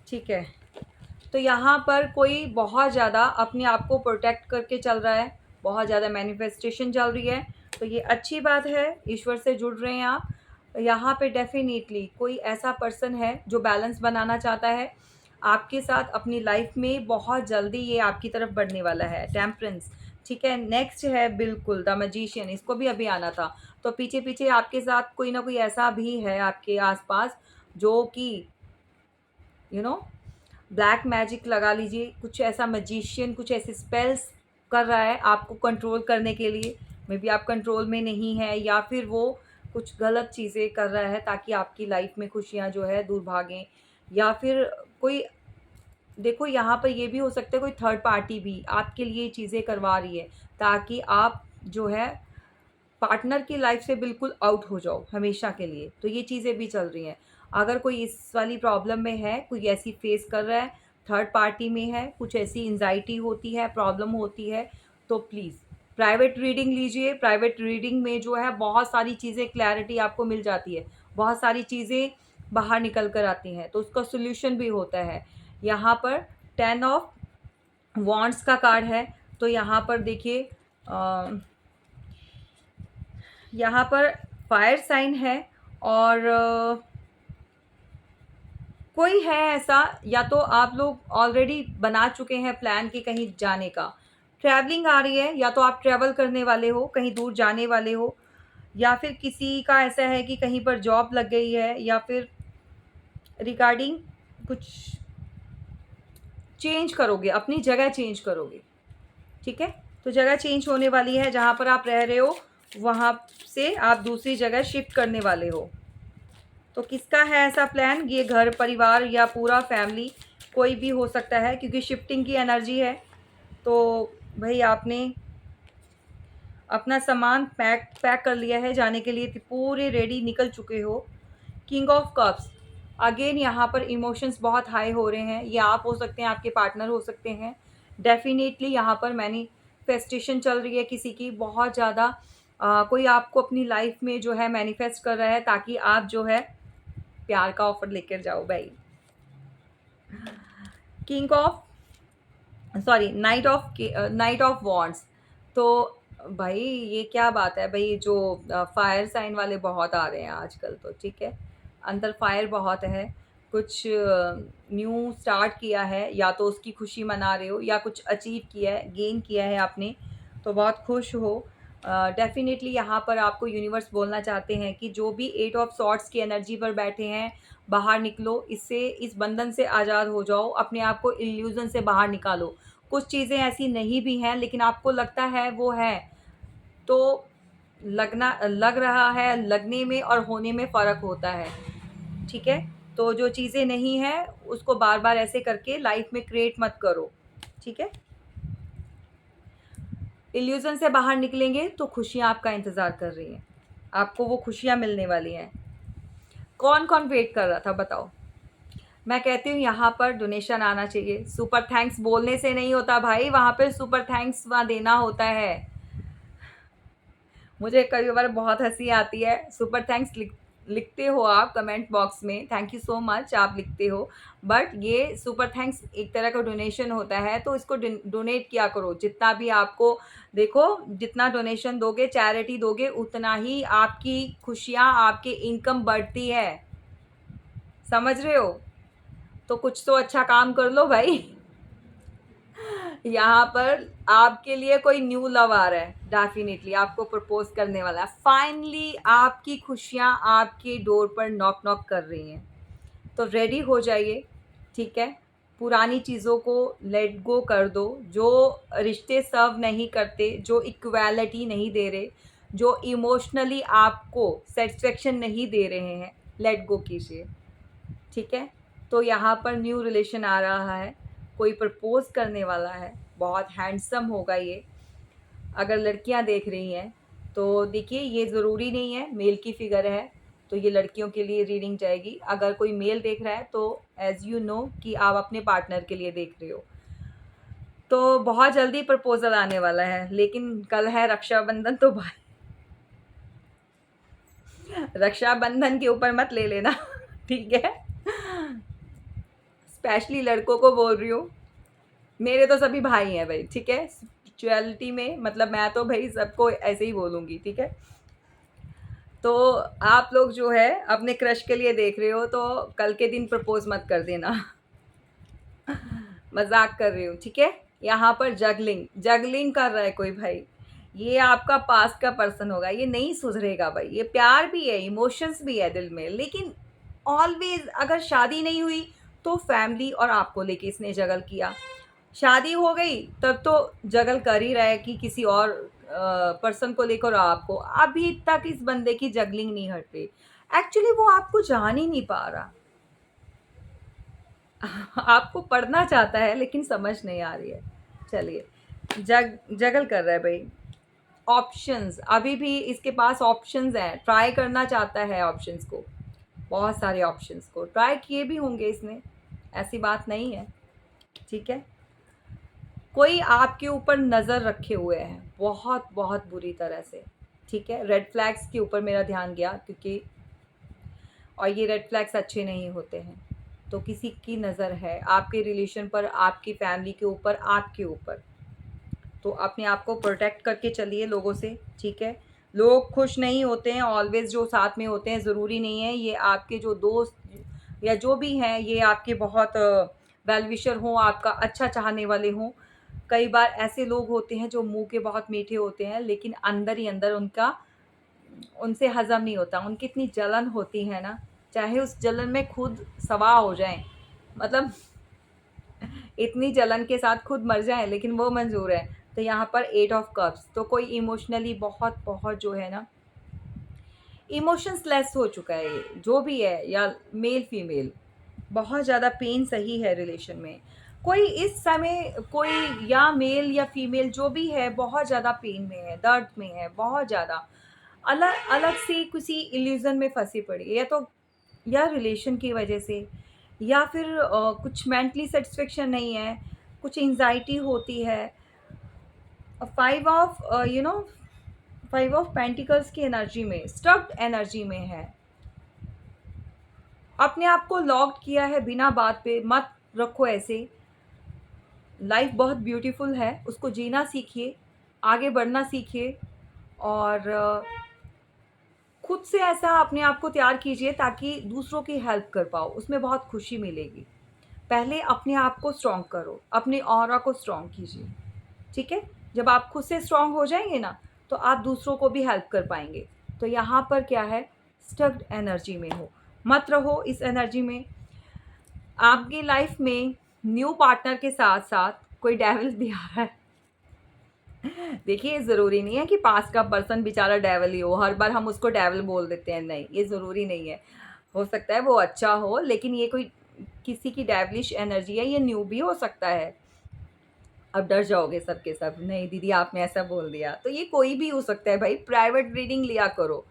ठीक है। तो यहाँ पर कोई बहुत ज़्यादा अपने आप को प्रोटेक्ट करके चल रहा है, बहुत ज़्यादा मैनिफेस्टेशन चल रही है, तो ये अच्छी बात है, ईश्वर से जुड़ रहे हैं आप। यहाँ पे डेफ़िनेटली कोई ऐसा पर्सन है जो बैलेंस बनाना चाहता है आपके साथ अपनी लाइफ में, बहुत जल्दी ये आपकी तरफ बढ़ने वाला है। टेम्परेंस, ठीक है। नेक्स्ट है बिल्कुल द मैजिशियन, इसको भी अभी आना था। तो पीछे-पीछे आपके साथ कोई ना कोई ऐसा भी है आपके आस-पास जो कि यू नो ब्लैक मैजिक लगा लीजिए, कुछ ऐसा मैजिशियन कुछ ऐसे स्पेल्स कर रहा है आपको कंट्रोल करने के लिए। मे बी आप कंट्रोल में नहीं हैं, या फिर वो कुछ गलत चीज़ें कर रहा है ताकि आपकी लाइफ में खुशियाँ जो है दूर भागें, या फिर कोई, देखो यहाँ पर ये भी हो सकता है कोई थर्ड पार्टी भी आपके लिए चीज़ें करवा रही है ताकि आप जो है पार्टनर की लाइफ से बिल्कुल आउट हो जाओ हमेशा के लिए। तो ये चीज़ें भी चल रही हैं। अगर कोई इस वाली प्रॉब्लम में है, कोई ऐसी फेस कर रहा है, थर्ड पार्टी में है, कुछ ऐसी एंग्जाइटी होती है, प्रॉब्लम होती है, तो प्लीज़ प्राइवेट रीडिंग लीजिए। प्राइवेट रीडिंग में जो है बहुत सारी चीज़ें क्लैरिटी आपको मिल जाती है, बहुत सारी चीज़ें बाहर निकल कर आती हैं, तो उसका सॉल्यूशन भी होता है। यहाँ पर 10 ऑफ वॉन्ड्स का कार्ड है, तो यहाँ पर देखिए यहाँ पर फायर साइन है, और कोई है ऐसा, या तो आप लोग ऑलरेडी बना चुके हैं प्लान कि कहीं जाने का, ट्रैवलिंग आ रही है, या तो आप ट्रैवल करने वाले हो, कहीं दूर जाने वाले हो, या फिर किसी का ऐसा है कि कहीं पर जॉब लग गई है, या फिर रिगार्डिंग कुछ चेंज करोगे, अपनी जगह चेंज करोगे, ठीक है? तो जगह चेंज होने वाली है, जहाँ पर आप रह रहे हो वहाँ से आप दूसरी जगह शिफ्ट करने वाले हो। तो किसका है ऐसा प्लान? ये घर परिवार या पूरा फैमिली कोई भी हो सकता है, क्योंकि शिफ्टिंग की एनर्जी है। तो भाई आपने अपना सामान पैक पैक कर लिया है जाने के लिए, पूरे रेडी निकल चुके हो। किंग ऑफ कप्स, अगेन यहाँ पर इमोशंस बहुत हाई हो रहे हैं। ये आप हो सकते हैं, आपके पार्टनर हो सकते हैं। डेफिनेटली यहाँ पर मैनिफेस्टेशन चल रही है किसी की बहुत ज़्यादा। कोई आपको अपनी लाइफ में जो है मैनिफेस्ट कर रहा है ताकि आप जो है प्यार का ऑफर लेकर जाओ भाई। King of sorry night of wands, तो भाई ये क्या बात है भाई, जो फायर साइन वाले बहुत आ रहे हैं आजकल, तो ठीक है, अंदर फायर बहुत है, कुछ न्यू स्टार्ट किया है, या तो उसकी खुशी मना रहे हो, या कुछ अचीव किया है, गेन किया है आपने, तो बहुत खुश हो। डेफिनेटली यहाँ पर आपको यूनिवर्स बोलना चाहते हैं कि जो भी 8 ऑफ सॉर्ट्स की एनर्जी पर बैठे हैं, बाहर निकलो इससे, इस बंधन से आज़ाद हो जाओ, अपने आप को इल्यूज़न से बाहर निकालो। कुछ चीज़ें ऐसी नहीं भी हैं लेकिन आपको लगता है वो है, तो लग रहा है, लगने में और होने में फ़र्क होता है, ठीक है? तो जो चीज़ें नहीं हैं उसको बार-बार ऐसे करके लाइफ़ में क्रिएट मत करो, ठीक है? इल्यूज़न से बाहर निकलेंगे तो खुशियाँ आपका इंतज़ार कर रही हैं, आपको वो खुशियाँ मिलने वाली हैं। कौन-कौन वेट कर रहा था बताओ? मैं कहती हूँ यहाँ पर डोनेशन आना चाहिए। सुपर थैंक्स बोलने से नहीं होता भाई, वहाँ पे सुपर थैंक्स वहाँ देना होता है। मुझे कई बार बहुत हँसी आती है, सुपर थैंक्स लिखते हो आप कमेंट बॉक्स में, थैंक यू सो मच आप लिखते हो, बट ये सुपर थैंक्स एक तरह का डोनेशन होता है, तो इसको डोनेट किया करो जितना भी आपको। देखो, जितना डोनेशन दोगे, चैरिटी दोगे, उतना ही आपकी खुशियाँ, आपकी इनकम बढ़ती है, समझ रहे हो? तो कुछ तो अच्छा काम कर लो भाई। यहाँ पर आपके लिए कोई न्यू लव आ रहा है, डेफिनेटली आपको प्रपोज करने वाला है। फाइनली आपकी खुशियाँ आपके डोर पर नॉक नॉक कर रही हैं, तो रेडी हो जाइए, ठीक है? पुरानी चीज़ों को लेट गो कर दो, जो रिश्ते सर्व नहीं करते, जो इक्वालिटी नहीं दे रहे, जो इमोशनली आपको सेटिस्फेक्शन नहीं दे रहे हैं, लेट गो कीजिए, ठीक है? तो यहाँ पर न्यू रिलेशन आ रहा है, कोई प्रपोज करने वाला है, बहुत हैंडसम होगा ये। अगर लड़कियां देख रही हैं तो देखिए, ये ज़रूरी नहीं है मेल की फिगर है तो ये लड़कियों के लिए रीडिंग जाएगी। अगर कोई मेल देख रहा है तो एज़ यू नो कि आप अपने पार्टनर के लिए देख रहे हो, तो बहुत जल्दी प्रपोजल आने वाला है। लेकिन कल है रक्षाबंधन, तो भाई रक्षाबंधन के ऊपर मत ले लेना ठीक है, स्पेशली लड़कों को बोल रही हूँ। मेरे तो सभी भाई हैं भाई, ठीक है। स्पिरिचुअलिटी में मतलब मैं तो भाई सबको ऐसे ही बोलूँगी, ठीक है। तो आप लोग जो है अपने क्रश के लिए देख रहे हो तो कल के दिन प्रपोज मत कर देना मजाक कर रही हूँ, ठीक है। यहाँ पर जगलिंग जगलिंग कर रहा है कोई भाई, ये आपका पास का पर्सन होगा, ये नहीं सुधरेगा भाई। ये प्यार भी है, इमोशंस भी है दिल में, लेकिन ऑलवेज अगर शादी नहीं हुई तो फैमिली और आपको लेके इसने जगल किया। शादी हो गई तब तो जगल कर ही रहा है कि किसी और पर्सन को लेकर आपको। अभी तक इस बंदे की जगलिंग नहीं हट रही। एक्चुअली वो आपको जान ही नहीं पा रहा आपको पढ़ना चाहता है लेकिन समझ नहीं आ रही है। चलिए, जगल कर रहा है भाई। ऑप्शंस, अभी भी इसके पास ऑप्शंस हैं, ट्राई करना चाहता है ऑप्शंस को, बहुत सारे ऑप्शंस को ट्राई किए भी होंगे इसने, ऐसी बात नहीं है, ठीक है। कोई आपके ऊपर नज़र रखे हुए है बहुत बहुत बुरी तरह से, ठीक है। रेड फ्लैग्स के ऊपर मेरा ध्यान गया क्योंकि, और ये रेड फ्लैग्स अच्छे नहीं होते हैं। तो किसी की नज़र है आपके रिलेशन पर, आपकी फैमिली के ऊपर, आपके ऊपर। तो अपने आप को प्रोटेक्ट करके चलिए लोगों से, ठीक है। लोग खुश नहीं होते हैं ऑलवेज, जो साथ में होते हैं ज़रूरी नहीं है ये आपके जो दोस्त या जो भी हैं ये आपके बहुत वेल विशर हों, आपका अच्छा चाहने वाले हों। कई बार ऐसे लोग होते हैं जो मुंह के बहुत मीठे होते हैं लेकिन अंदर ही अंदर उनका, उनसे हज़म नहीं होता, उनकी इतनी जलन होती है ना, चाहे उस जलन में खुद सवा हो जाएं, मतलब इतनी जलन के साथ खुद मर जाएं लेकिन वो मंजूर है। तो यहाँ पर 8 ऑफ कप्स, तो कोई इमोशनली बहुत बहुत जो है ना, इमोशंस लेस हो चुका है ये जो भी है, या मेल फीमेल, बहुत ज़्यादा पेन सही है रिलेशन में। कोई इस समय कोई, या मेल या फीमेल जो भी है, बहुत ज़्यादा पेन में है, दर्द में है, बहुत ज़्यादा अलग अलग से किसी इल्यूज़न में फंसी पड़ी है, या तो या रिलेशन की वजह से, या फिर कुछ मेंटली सेटिस्फेक्शन नहीं है, कुछ एंजाइटी होती है। 5 of you know 5 of pentacles की एनर्जी में, स्टक्ड एनर्जी में है, अपने आप को लॉक्ड किया है बिना बात पे। मत रखो ऐसे, लाइफ बहुत ब्यूटीफुल है, उसको जीना सीखिए, आगे बढ़ना सीखिए, और खुद से ऐसा अपने आप को तैयार कीजिए ताकि दूसरों की हेल्प कर पाओ, उसमें बहुत खुशी मिलेगी। पहले अपने आप को स्ट्रॉन्ग करो, अपने ऑरा को स्ट्रॉन्ग कीजिए, ठीक है। जब आप खुद से स्ट्रॉन्ग हो जाएंगे ना तो आप दूसरों को भी हेल्प कर पाएंगे। तो यहाँ पर क्या है, स्टक्ड एनर्जी में हो, मत रहो इस एनर्जी में। आपकी लाइफ में न्यू पार्टनर के साथ साथ कोई डेविल भी आ रहा है। देखिए, ज़रूरी नहीं है कि पास का पर्सन बेचारा डेविल ही हो, हर बार हम उसको डेविल बोल देते हैं, नहीं, ये ज़रूरी नहीं है। हो सकता है वो अच्छा हो लेकिन ये कोई किसी की डेविलिश एनर्जी है, ये न्यू भी हो सकता है। अब डर जाओगे सब के सब, नहीं दीदी आपने ऐसा बोल दिया, तो ये कोई भी हो सकता है भाई। प्राइवेट रीडिंग लिया करो,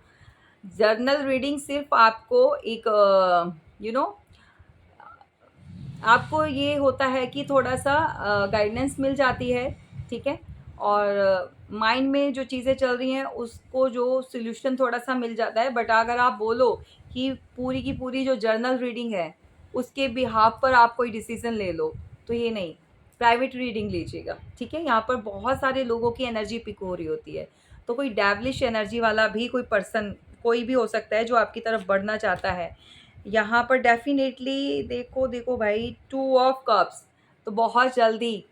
जर्नल रीडिंग सिर्फ आपको एक आपको ये होता है कि थोड़ा सा गाइडेंस मिल जाती है, ठीक है। और माइंड में जो चीज़ें चल रही हैं उसको जो सॉल्यूशन थोड़ा सा मिल जाता है। बट अगर आप बोलो कि पूरी की पूरी जो जर्नल रीडिंग है उसके बिहाफ पर आप कोई डिसीजन ले लो, तो ये नहीं, प्राइवेट रीडिंग लीजिएगा, ठीक है। यहाँ पर बहुत सारे लोगों की एनर्जी पिक हो रही होती है, तो कोई डेविलिश एनर्जी वाला भी कोई पर्सन कोई भी हो सकता है जो आपकी तरफ बढ़ना चाहता है। यहाँ पर डेफिनेटली देखो देखो भाई, 2 ऑफ कप्स, तो बहुत जल्दी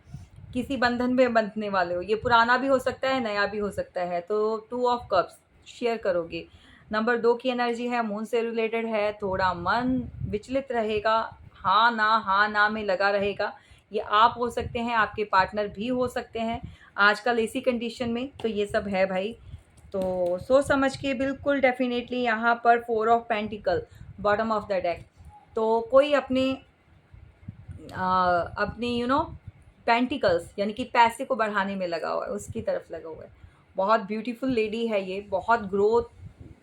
किसी बंधन में बंधने वाले हो, ये पुराना भी हो सकता है, नया भी हो सकता है। तो 2 ऑफ कप्स शेयर करोगे। नंबर 2 की एनर्जी है, मून से रिलेटेड है, थोड़ा मन विचलित रहेगा, हाँ ना में लगा रहेगा। ये आप हो सकते हैं, आपके पार्टनर भी हो सकते हैं आजकल इसी कंडीशन में, तो ये सब है भाई। तो सोच समझ के बिल्कुल डेफिनेटली यहाँ पर 4 of pentacle, bottom of the deck. तो कोई अपने अपनी पेंटिकल्स यानी कि पैसे को बढ़ाने में लगा हुआ है, उसकी तरफ लगा हुआ है। बहुत ब्यूटीफुल लेडी है ये, बहुत ग्रोथ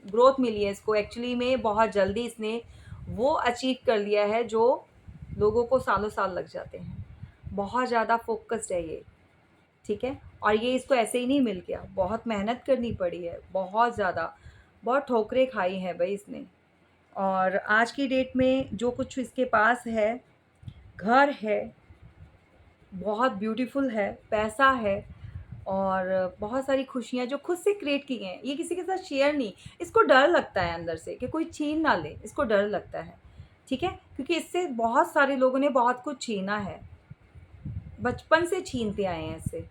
ग्रोथ मिली है इसको एक्चुअली में, बहुत जल्दी इसने वो अचीव कर लिया है जो लोगों को सालों साल लग जाते हैं। बहुत ज़्यादा फोकस्ड है ये, ठीक है? और ये इसको ऐसे ही नहीं मिल गया, बहुत मेहनत करनी पड़ी है, बहुत ज़्यादा, बहुत ठोकरें खाई हैं भई इसने। और आज की डेट में जो कुछ इसके पास है, घर है, बहुत ब्यूटीफुल है, पैसा है और बहुत सारी खुशियाँ जो खुद से क्रिएट की हैं। ये किसी के साथ शेयर नहीं, इसको डर लगता है अंदर से कि कोई छीन ना ले, इसको डर लगता है, ठीक है? क्योंकि इससे बहुत सारे लोगों ने बहुत कुछ छीना है, बचपन से छीनते आए हैं इससे।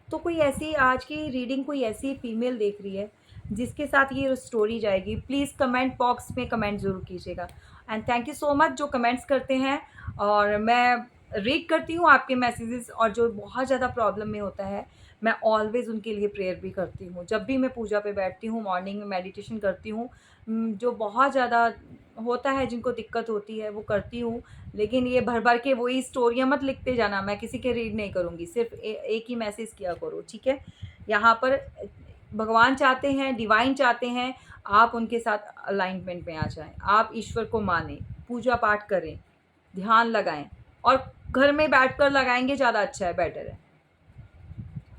तो कोई ऐसी आज की रीडिंग कोई ऐसी फीमेल देख रही है जिसके साथ ये स्टोरी जाएगी, प्लीज़ कमेंट बॉक्स में कमेंट ज़रूर कीजिएगा। And thank you so much जो कमेंट्स करते हैं, और मैं रीड करती हूँ आपके मैसेजेस, और जो बहुत ज़्यादा प्रॉब्लम में होता है मैं ऑलवेज़ उनके लिए प्रेयर भी करती हूँ। जब भी मैं पूजा पे बैठती हूँ, मॉर्निंग में मेडिटेशन करती हूँ, जो बहुत ज़्यादा होता है जिनको दिक्कत होती है वो करती हूँ। लेकिन ये भर-भर के वही स्टोरियाँ मत लिखते जाना, मैं किसी के रीड नहीं करूँगी, सिर्फ़ एक ही मैसेज किया करो, ठीक है? यहाँ पर भगवान चाहते हैं, डिवाइन चाहते हैं, आप उनके साथ अलाइनमेंट में आ जाएँ। आप ईश्वर को मानें, पूजा-पाठ करें, ध्यान लगाएँ, और घर में बैठकर लगाएँगे ज़्यादा अच्छा है, बेटर है,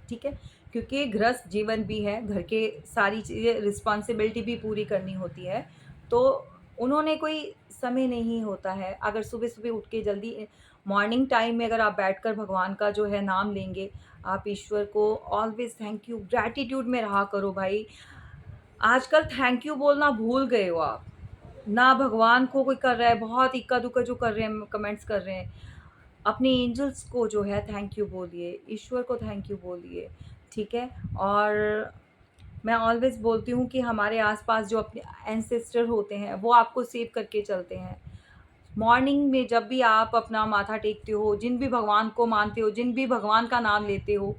ठीक है? क्योंकि गृहस्थ जीवन भी है, घर के सारी चीज़ें रिस्पॉन्सिबिलिटी भी पूरी करनी होती है, तो उन्होंने कोई समय नहीं होता है। अगर सुबह-सुबह उठ के जल्दी मॉर्निंग टाइम में अगर आप बैठकर भगवान का जो है नाम लेंगे, आप ईश्वर को ऑलवेज़ थैंक यू, ग्रैटिट्यूड में रहा करो भाई। आजकल थैंक यू बोलना भूल गए हो आप। ना भगवान को कोई कर रहा है, बहुत इक्का-दुक्का जो कर रहे हैं, कमेंट्स कर रहे हैं। अपने एंजल्स को जो है थैंक यू बोलिए, ईश्वर को थैंक यू बोलिए, ठीक है? और मैं ऑलवेज़ बोलती हूँ कि हमारे आस-पास जो अपने एंसेस्टर होते हैं, वो आपको सेव करके चलते हैं। मॉर्निंग में जब भी आप अपना माथा टेकते हो, जिन भी भगवान को मानते हो, जिन भी भगवान का नाम लेते हो,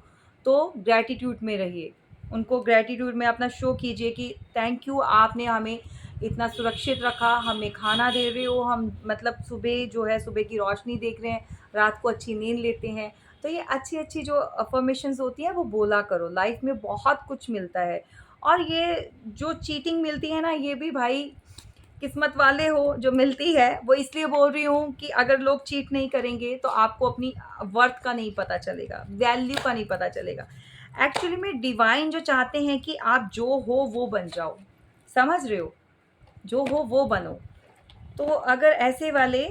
तो ग्रैटिट्यूड में रहिए। उनको ग्रैटिट्यूड में अपना शो कीजिए कि थैंक यू, आपने हमें इतना सुरक्षित रखा, हमें खाना दे रहे हो, हम मतलब सुबह जो है सुबह की रोशनी देख रहे हैं, रात को अच्छी नींद लेते हैं। तो ये अच्छी-अच्छी जो अफ़र्मेशंस होती हैं वो बोला करो, लाइफ़ में बहुत कुछ मिलता है। और ये जो चीटिंग मिलती है ना, ये भी भाई किस्मत वाले हो जो मिलती है, वो इसलिए बोल रही हूँ कि अगर लोग चीट नहीं करेंगे तो आपको अपनी वर्थ का नहीं पता चलेगा, वैल्यू का नहीं पता चलेगा। एक्चुअली में डिवाइन जो चाहते हैं कि आप जो हो वो बन जाओ, समझ रहे हो? जो हो वो बनो। तो अगर ऐसे वाले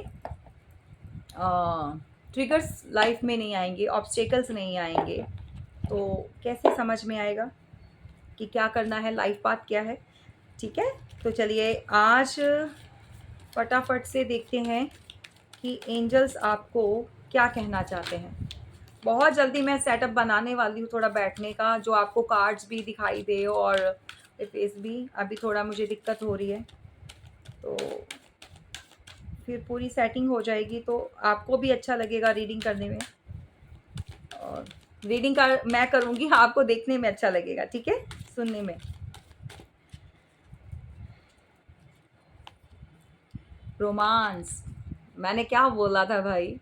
ट्रिगर्स लाइफ में नहीं आएँगे, ऑब्स्टेकल्स नहीं आएँगे, तो कैसे समझ में आएगा कि क्या करना है, लाइफ पाथ क्या है, ठीक है? तो चलिए आज फटाफट से देखते हैं कि एंजल्स आपको क्या कहना चाहते हैं। बहुत जल्दी मैं सेटअप बनाने वाली हूँ थोड़ा बैठने का, जो आपको कार्ड्स भी दिखाई दे और फेस भी। अभी थोड़ा मुझे दिक्कत हो रही है, तो फिर पूरी सेटिंग हो जाएगी तो आपको भी अच्छा लगेगा रीडिंग करने में, और रीडिंग का मैं करूँगी, आपको देखने में अच्छा लगेगा, ठीक है? सुनने में। रोमांस, मैंने क्या बोला था भाई?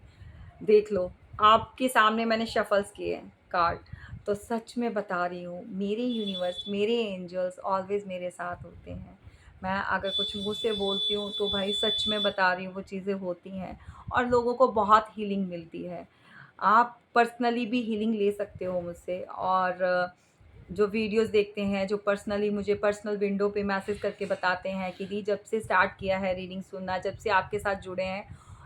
देख लो, आपके सामने मैंने शफ़ल्स किए हैं कार्ड, तो सच में बता रही हूँ, मेरे यूनिवर्स, मेरे एंजल्स ऑलवेज़ मेरे साथ होते हैं। मैं अगर कुछ मुँह से बोलती हूँ तो भाई सच में बता रही हूँ वो चीज़ें होती हैं, और लोगों को बहुत हीलिंग मिलती है। आप पर्सनली भी हीलिंग ले सकते हो मुझसे, और जो वीडियोज़ देखते हैं, जो पर्सनली मुझे पर्सनल विंडो पे मैसेज करके बताते हैं कि दी जब से स्टार्ट किया है रीडिंग सुनना, जब से आपके साथ जुड़े हैं,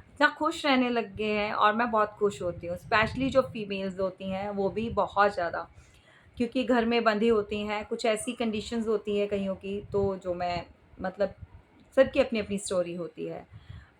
इतना खुश रहने लग गए हैं, और मैं बहुत खुश होती हूँ। स्पेशली जो फीमेल्स होती हैं वो भी बहुत ज़्यादा, क्योंकि घर में बंधी होती हैं, कुछ ऐसी कंडीशंस होती हैं कईयों की, तो जो मैं मतलब सबकी अपनी-अपनी स्टोरी होती है।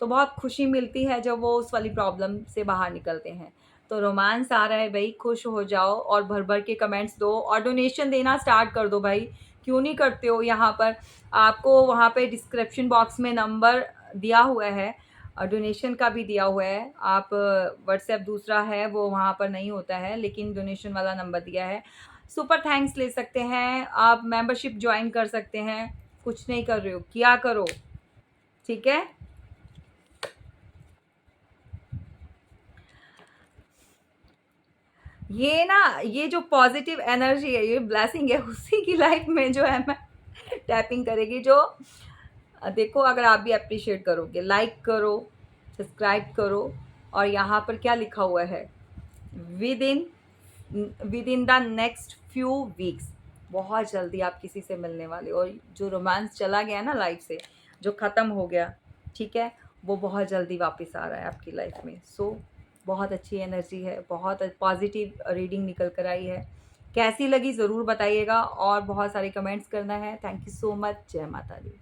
तो बहुत खुशी मिलती है जब वो उस वाली प्रॉब्लम से बाहर निकलते हैं। तो रोमांस आ रहा है भई, खुश हो जाओ और भर-भर के कमेंट्स दो और डोनेशन देना स्टार्ट कर दो भाई। क्यों नहीं करते हो? यहाँ पर आपको वहाँ पे डिस्क्रिप्शन बॉक्स में नंबर दिया हुआ है, डोनेशन का भी दिया हुआ है। आप व्हाट्सएप दूसरा है वो वहाँ पर नहीं होता है, लेकिन डोनेशन वाला नंबर दिया है। सुपर थैंक्स ले सकते हैं, आप मेंबरशिप जॉइन कर सकते हैं। कुछ नहीं कर रहे हो, किया करो, ठीक है? ये ना, ये जो पॉजिटिव एनर्जी है, ये ब्लेसिंग है, उसी की लाइफ में जो है मैं टैपिंग करेगी, जो देखो अगर आप भी अप्रिशिएट करोगे, लाइक करो, सब्सक्राइब करो, और यहाँ पर क्या लिखा हुआ है, with in with in the next few weeks, बहुत जल्दी आप किसी से मिलने वाले हो, और जो रोमांस चला गया ना लाइफ से, जो ख़त्म हो गया, ठीक है, वो बहुत जल्दी वापस आ रहा है आपकी लाइफ में। सो बहुत अच्छी एनर्जी है, बहुत पॉजिटिव रीडिंग निकल कर आई है। कैसी लगी ज़रूर बताइएगा, और बहुत सारे कमेंट्स करना है। Thank you so much. जय माता दी।